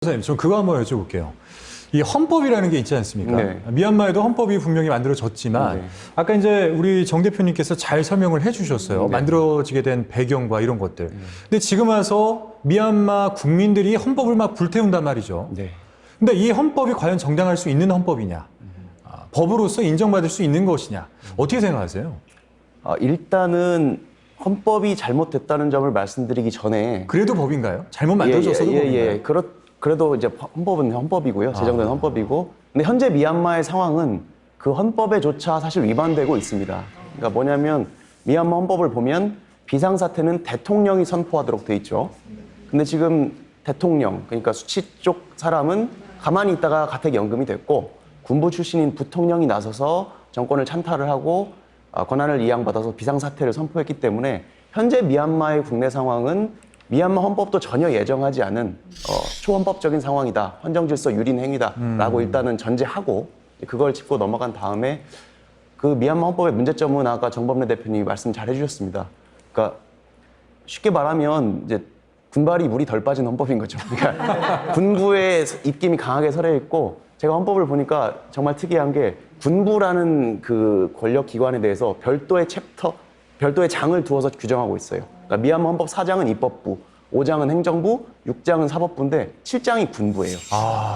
선생님, 저 그거 한번 여쭤볼게요. 이 헌법이라는 게 있지 않습니까? 네. 미얀마에도 헌법이 분명히 만들어졌지만 네. 아까 이제 우리 정 대표님께서 잘 설명을 해주셨어요. 네. 만들어지게 된 배경과 이런 것들. 근데 지금 와서 미얀마 국민들이 헌법을 막 불태운단 말이죠. 네. 근데 이 헌법이 과연 정당할 수 있는 헌법이냐? 법으로서 인정받을 수 있는 것이냐? 어떻게 생각하세요? 일단은 헌법이 잘못됐다는 점을 말씀드리기 전에 그래도 법인가요? 잘못 만들어져서도 법인가요? 그래도 이제 헌법은 헌법이고요. 제정된 헌법이고. 근데 현재 미얀마의 상황은 그 헌법에조차 사실 위반되고 있습니다. 그러니까 뭐냐면 미얀마 헌법을 보면 비상사태는 대통령이 선포하도록 돼 있죠. 근데 지금 대통령, 그러니까 수치 쪽 사람은 가만히 있다가 가택연금이 됐고 군부 출신인 부통령이 나서서 정권을 찬탈을 하고 권한을 이양받아서 비상사태를 선포했기 때문에 현재 미얀마의 국내 상황은 미얀마 헌법도 전혀 예정하지 않은 초헌법적인 상황이다. 헌정질서 유린 행위다라고 일단은 전제하고 그걸 짚고 넘어간 다음에 그 미얀마 헌법의 문제점은 아까 정범래 대표님이 말씀 잘 해주셨습니다. 그러니까 쉽게 말하면 이제 군발이 물이 덜 빠진 헌법인 거죠. 그러니까 군부의 입김이 강하게 서려 있고 제가 헌법을 보니까 정말 특이한 게 군부라는 그 권력 기관에 대해서 별도의 챕터, 별도의 장을 두어서 규정하고 있어요. 그러니까 미얀마 헌법 4장은 입법부, 5장은 행정부, 6장은 사법부인데 7장이 군부예요.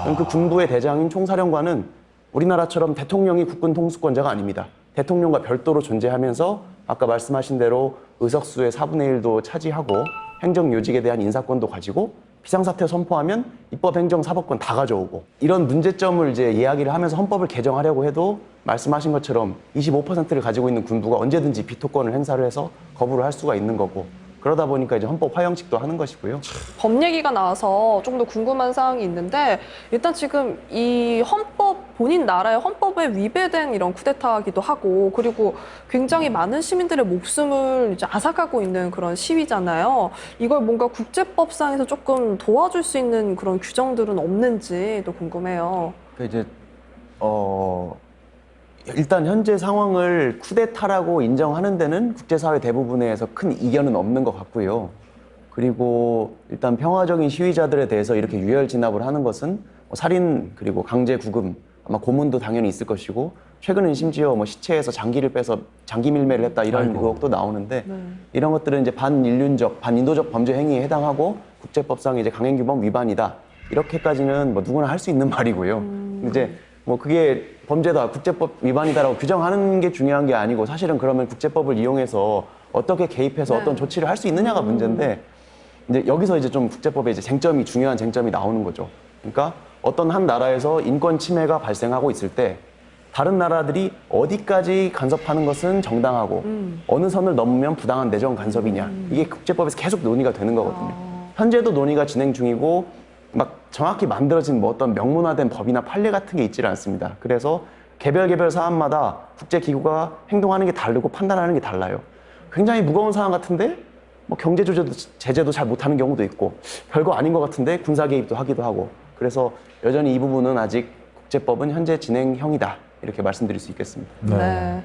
그럼 그 군부의 대장인 총사령관은 우리나라처럼 대통령이 국군 통수권자가 아닙니다. 대통령과 별도로 존재하면서 아까 말씀하신 대로 의석수의 4분의 1도 차지하고 행정요직에 대한 인사권도 가지고 비상사태 선포하면 입법, 행정, 사법권 다 가져오고 이런 문제점을 이제 이야기를 하면서 헌법을 개정하려고 해도 말씀하신 것처럼 25%를 가지고 있는 군부가 언제든지 비토권을 행사를 해서 거부를 할 수가 있는 거고 그러다 보니까 이제 헌법 화형식도 하는 것이고요. 법 얘기가 나와서 좀 더 궁금한 사항이 있는데 일단 지금 이 헌법, 본인 나라의 헌법에 위배된 이런 쿠데타이기도 하고 그리고 굉장히 많은 시민들의 목숨을 이제 앗아가고 있는 그런 시위잖아요. 이걸 뭔가 국제법상에서 조금 도와줄 수 있는 그런 규정들은 없는지도 궁금해요. 그러니까 이제 일단 현재 상황을 쿠데타라고 인정하는 데는 국제사회 대부분에서 큰 이견은 없는 것 같고요. 그리고 일단 평화적인 시위자들에 대해서 이렇게 유혈 진압을 하는 것은 살인 그리고 강제 구금 아마 고문도 당연히 있을 것이고 최근엔 심지어 시체에서 장기를 빼서 장기 밀매를 했다 이런 의혹도 나오는데 이런 것들은 이제 반인륜적, 반인도적 범죄 행위에 해당하고 국제법상 이제 강행규범 위반이다 이렇게까지는 누구나 할 수 있는 말이고요. 이제 그게 범죄다, 국제법 위반이다라고 규정하는 게 중요한 게 아니고 사실은 그러면 국제법을 이용해서 어떻게 개입해서 어떤 조치를 할 수 있느냐가 문제인데 이제 여기서 이제 좀 국제법에 이제 중요한 쟁점이 나오는 거죠. 그러니까 어떤 한 나라에서 인권 침해가 발생하고 있을 때 다른 나라들이 어디까지 간섭하는 것은 정당하고 어느 선을 넘으면 부당한 내정 간섭이냐 이게 국제법에서 계속 논의가 되는 거거든요. 현재도 논의가 진행 중이고 막 정확히 만들어진 어떤 명문화된 법이나 판례 같은 게 있지는 않습니다. 그래서 개별 사안마다 국제기구가 행동하는 게 다르고 판단하는 게 달라요. 굉장히 무거운 사안 같은데 경제 제재도 잘 못하는 경우도 있고 별거 아닌 것 같은데 군사 개입도 하기도 하고 그래서 여전히 이 부분은 아직 국제법은 현재 진행형이다 이렇게 말씀드릴 수 있겠습니다. 네.